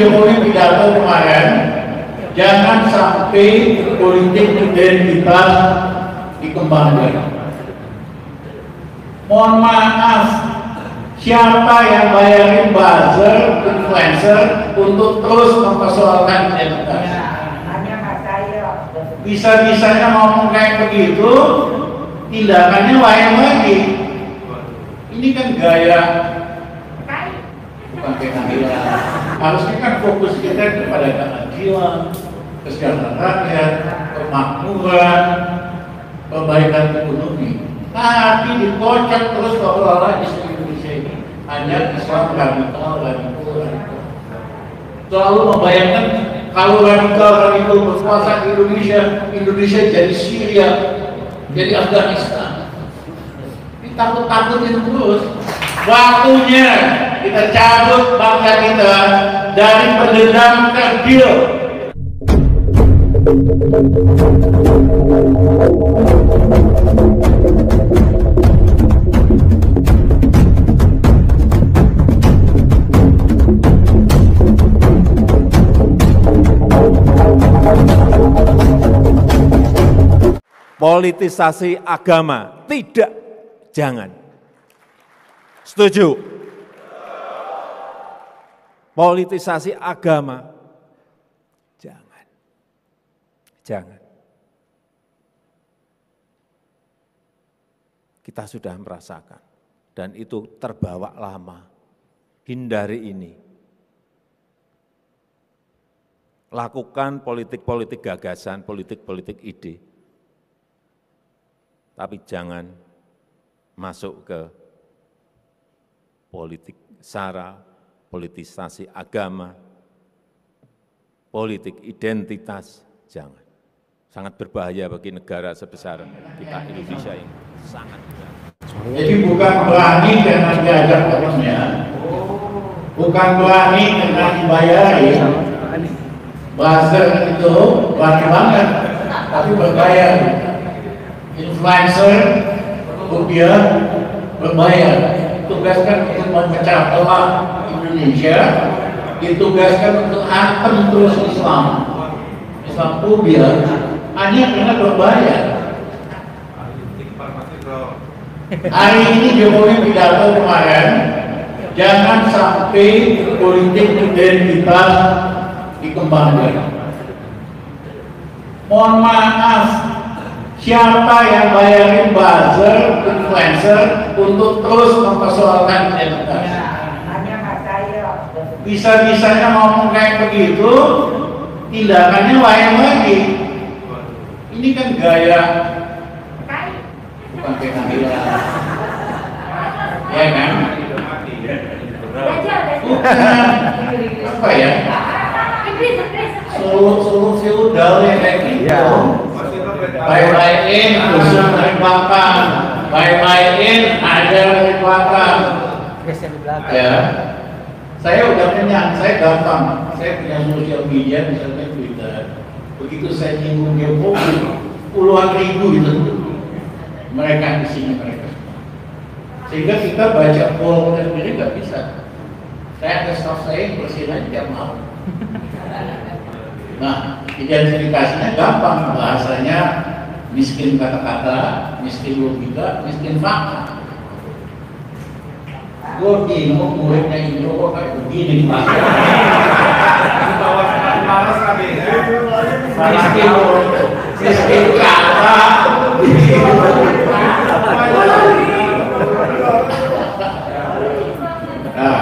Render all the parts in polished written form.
Jokowi pidato kemarin, jangan sampai politik identitas dikembangkan. Mohon maaf, siapa yang bayarin buzzer, influencer untuk terus mempersoalkan identitas? Bisa-bisanya ngomong kayak begitu, tindakannya lain lagi. Ini kan gaya, bukan keadilan. Harusnya kan fokus kita kepada keadilan, kesejahteraan rakyat, kemakmuran, perbaikan ekonomi. Tapi dikocok terus seolah-olah Islam Indonesia ini hanya Islam radikal. Selalu membayangkan kalau radikal berkuasa di Indonesia jadi Syria, jadi Afghanistan. Takut-takutin terus. Waktunya kita cabut bangsa kita dari pendendam kerdil. Politisasi agama tidak, jangan. Setuju? Politisasi agama jangan. Jangan. Kita sudah merasakan dan itu terbawa lama. Hindari ini. Lakukan politik-politik gagasan, politik-politik ide. Tapi jangan masuk ke politik sara, politisasi agama, politik identitas, jangan. Sangat berbahaya bagi negara sebesar kita Indonesia ini. Sangat berbahaya. Jadi bukan berani karena diajak temannya, bukan berani karena dibayari. Buzzer itu berani banget, tapi berbayar. Influencer, rupiah, berbayar. Ditugaskan untuk memecah belah Indonesia, ditugaskan untuk antem terus Islam rupiah, hanya karena berbayar. Hari ini Jokowi pidato kemarin, jangan sampai politik identitas dikembangkan. Mohon maaf, siapa yang bayarin buzzer, influencer untuk terus mempersoalkan identitas? Bisa-bisanya ngomong kayak begitu, tindakannya lain lagi. Ini kan gaya, bukan keadilan. Ya kan? Bukan. Apa ya? Solo feudal ya kayak gitu. Baik-baikin, khusus dari belakang. Baik-baikin, ada dari belakang. Ya, saya udah kenyang, saya gampang. Saya punya sosial media, misalnya Twitter. Begitu saya nyinggung Jokowi, puluhan ribu itu mereka di sini mereka. Sehingga kita baca poll sendiri nggak bisa. Saya ada staff saya yang bersihin aja tiap malam. Nah, identifikasinya gampang, bahasanya miskin kata-kata, miskin logika, miskin fakta. Gue bingung muridnya ini kok kayak begini Pak. Miskin kata. Nah,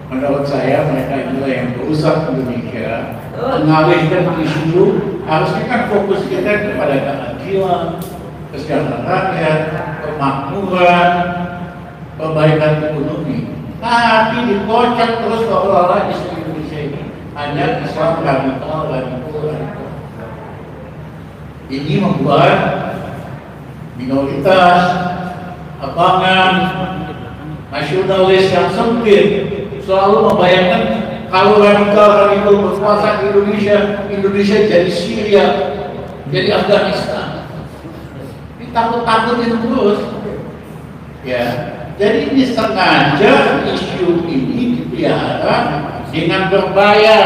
menurut saya mereka inilah yang merusak Indonesia, mengalihkan isu. Harusnya kan fokus kita kepada keadilan, kesejahteraan rakyat, kemakmuran, perbaikan ekonomi. Tapi dikocok terus seolah-olah Islam Indonesia ini hanya Islam radikal. Ini membuat minoritas, abangan, nasionalis yang sempit selalu membayangkan kalau radikal berkuasa di Indonesia jadi Syria, jadi Afghanistan. Takut-takutin terus. Ya, jadi ini sengaja isu ini dipelihara dengan berbayar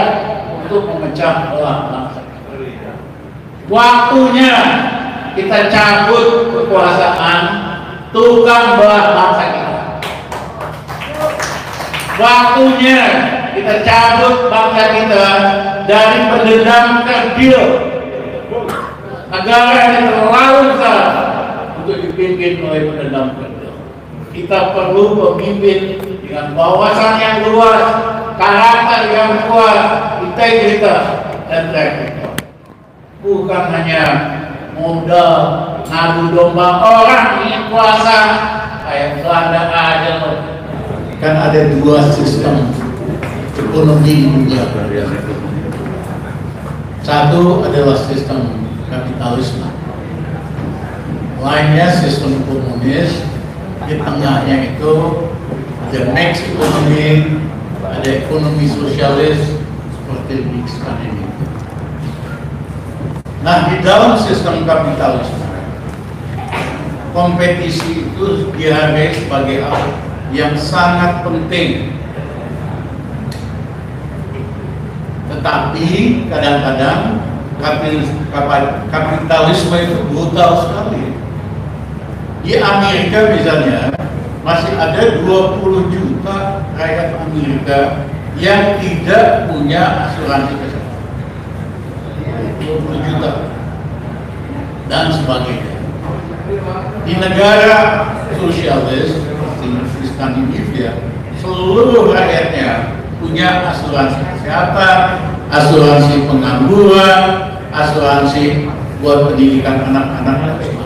untuk memecah belah bangsa. Waktunya kita cabut kekuasaan tukang belah bangsa kita. Waktunya kita cabut bangsa kita dari pendendam kerdil. Negara yang terlalu besar untuk dipimpin oleh pendendam kerdil. Kita perlu pemimpin dengan wawasan yang luas, karakter yang kuat, integritas dan track record. Bukan hanya modal ngadu domba orang ingin kuasa kayak Belanda aja loh. Kan ada dua sistem ekonomi di dunia. Satu adalah sistem kapitalisme, lainnya sistem komunis. Di tengahnya itu ada mix ekonomi, ada ekonomi sosialis seperti di Skandinavia. Nah, di dalam sistem kapitalisme, kompetisi itu dihargai sebagai hal yang sangat penting. Tetapi kadang-kadang kapitalisme itu brutal sekali. Di Amerika misalnya, masih ada 20 juta rakyat Amerika yang tidak punya asuransi kesehatan. 20 juta dan sebagainya. Di negara sosialis seperti di Skandinavia, seluruh rakyatnya punya asuransi kesehatan, asuransi pengangguran, asuransi buat pendidikan anak-anak dan sebagainya.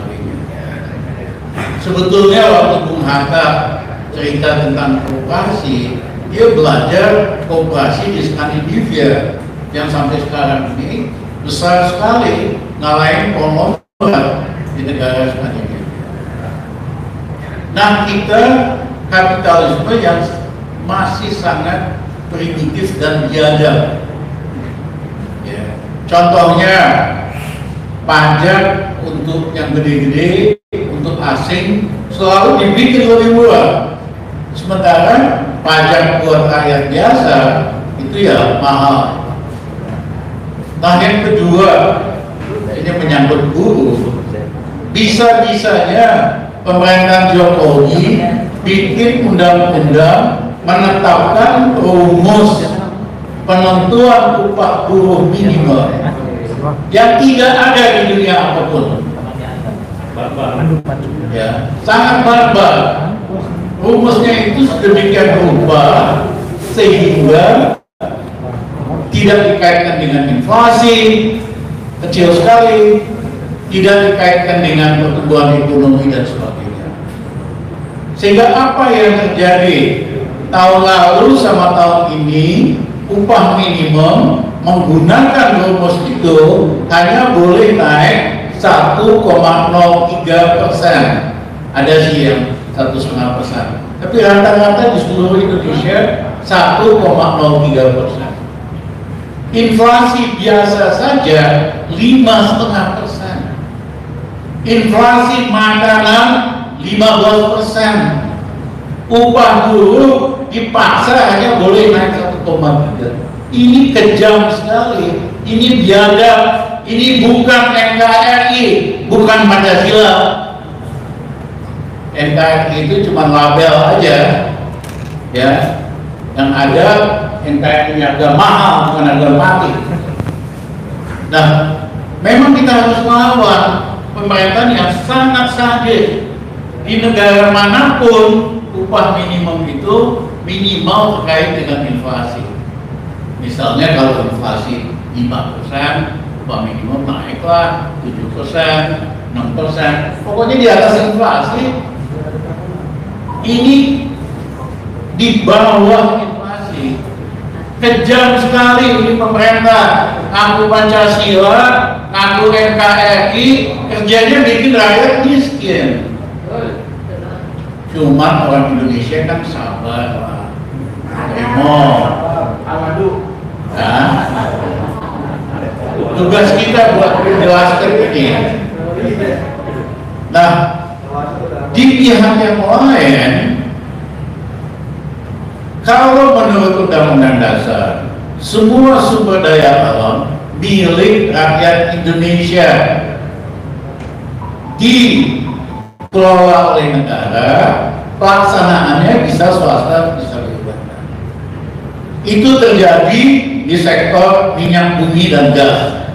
Sebetulnya waktu Bung Hatta cerita tentang koperasi, dia belajar koperasi di Skandinavia yang sampai sekarang ini besar sekali, ngalahin konglomerat di negara Skandinavia. Nah, kita kapitalisme yang masih sangat primitif dan biadab. Ya. Contohnya pajak untuk yang gede-gede, untuk asing selalu dibikin lebih murah. Sementara pajak buat rakyat biasa itu ya mahal. Nah, yang kedua, ini menyangkut buruh. Bisa-bisanya pemerintahan Jokowi bikin undang-undang menetapkan rumus penentuan upah buruh minimal yang tidak ada di dunia apapun. Ya, sangat barbar. Rumusnya itu sedemikian rupa sehingga tidak dikaitkan dengan inflasi, kecil sekali, tidak dikaitkan dengan pertumbuhan ekonomi dan sebagainya. Sehingga apa yang terjadi tahun lalu sama tahun ini, upah minimum menggunakan rumus itu hanya boleh naik 1,03%. Ada sih yang 1,5%. Tapi rata-rata di seluruh Indonesia 1,03%. Inflasi biasa saja 5,5%. Inflasi makanan 15%. Upah buruh dipaksa hanya boleh naik 1,3. Ini kejam sekali. Ini biadab. Ini bukan NKRI, bukan Pancasila. NKRI itu cuma label aja, ya. Yang ada NKRI harga mahal, bukan harga mati. Nah, memang kita harus melawan pemerintahan yang sangat sadis. Di negara manapun upah minimum itu minimal terkait dengan inflasi. Misalnya kalau inflasi 5%, upah minimum naiklah 7%, 6%, pokoknya di atas inflasi. Ini di bawah inflasi. Kejam sekali ini pemerintah. Ngaku Pancasila, ngaku NKRI, kerjanya bikin rakyat miskin. Cuma orang Indonesia kan sabar lah. Tugas kita buat menjelaskan ini. Nah, di pihak yang lain Kalau menurut Undang-Undang Dasar, semua sumber daya alam milik rakyat Indonesia, dikelola oleh negara, pelaksanaannya bisa swasta, bisa BUMN. Itu terjadi di sektor minyak bumi dan gas.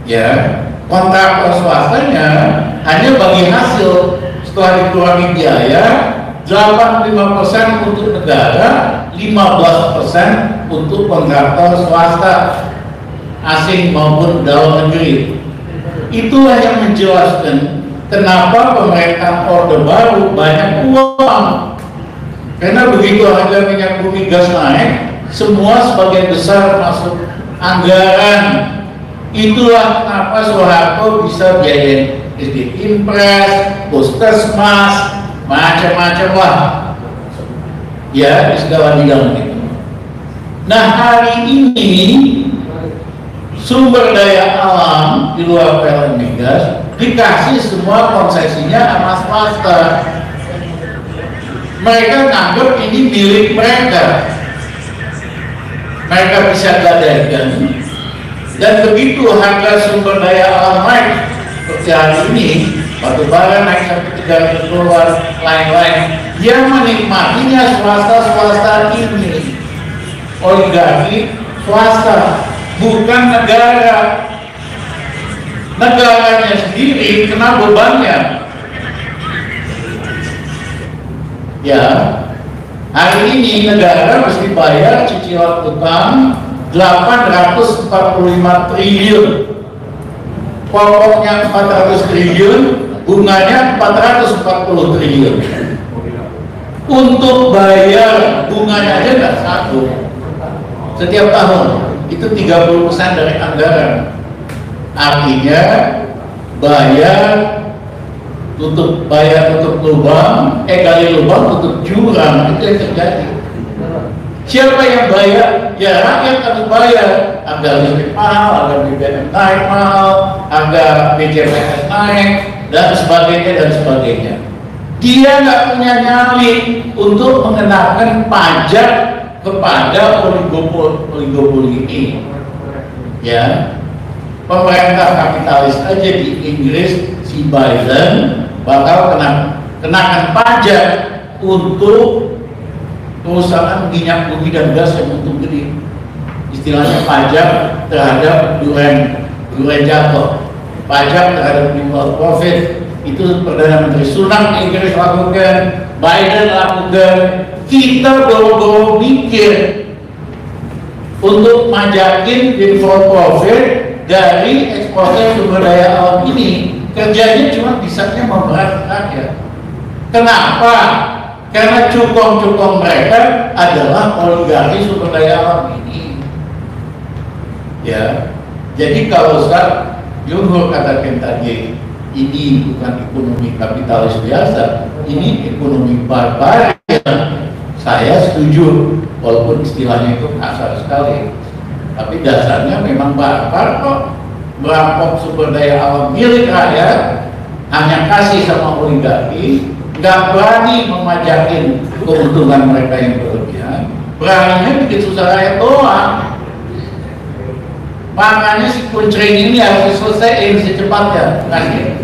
Ya, kontraktor swastanya hanya bagi hasil, setelah dikurangi biaya 85% untuk negara, 15% untuk kontraktor swasta asing maupun dalam negeri. Itulah yang menjelaskan kenapa pemerintah Orde Baru banyak uang. Karena begitu harga minyak bumi gas naik, semua sebagian besar masuk anggaran. Itulah kenapa Soeharto bisa biayain SD Impres, Puskesmas, macam-macam lah. Ya, di segala bidang itu. Nah, hari ini sumber daya alam di luar PLN Migas dikasih semua konsesinya sama swasta. Mereka nganggap ini milik mereka. Mereka bisa gadaikan. Dan begitu harga sumber daya alam naik seperti hari ini, batu bara naik sampai 300 dolar, lain-lain, yang menikmatinya swasta-swasta ini, oligarki swasta, bukan negara. Negaranya sendiri kena bebannya. Ya, hari ini negara mesti bayar cicilan utang 845 triliun, pokoknya 400 triliun, bunganya 440 triliun. Untuk bayar bunganya aja nggak sanggup. Setiap tahun itu 30% dari anggaran. Artinya tutup lubang, gali lubang, tutup jurang, itu yang terjadi. Siapa yang bayar? Ya rakyat harus bayar. Harga listrik mahal, harga BBM naik mahal, harga BJPS naik, dan sebagainya. Dia nggak punya nyali untuk mengenakan pajak kepada oligopoli ini. Ya, pemerintah kapitalis aja di Inggris, si Biden bakal kenakan pajak untuk perusahaan minyak bumi dan gas yang untung gede. Istilahnya pajak terhadap duren jatuh, pajak terhadap minimal profit. Itu Perdana Menteri Sunak Inggris lakukan, Biden lakukan. Kita boro-boro mikir untuk majakin windfall profit dari ekspornya sumber daya alam ini. Kerjanya cuma bisanya memberat rakyat. Kenapa? Karena cukong-cukong mereka adalah oligarki sumber daya alam ini. Ya, jadi kalau Ustaz Johor katakan tadi, ini bukan ekonomi kapitalis biasa, ini ekonomi barbar. Saya setuju, walaupun istilahnya itu kasar sekali, tapi dasarnya memang barbar kok. Merampok sumber daya alam milik rakyat, hanya kasih sama oligarki, nggak berani memajakin keuntungan mereka yang berlebihan, beraninya bikin susah rakyat doang. Makanya si kuncring ini harus diselesaikan secepatnya. Terima kasih.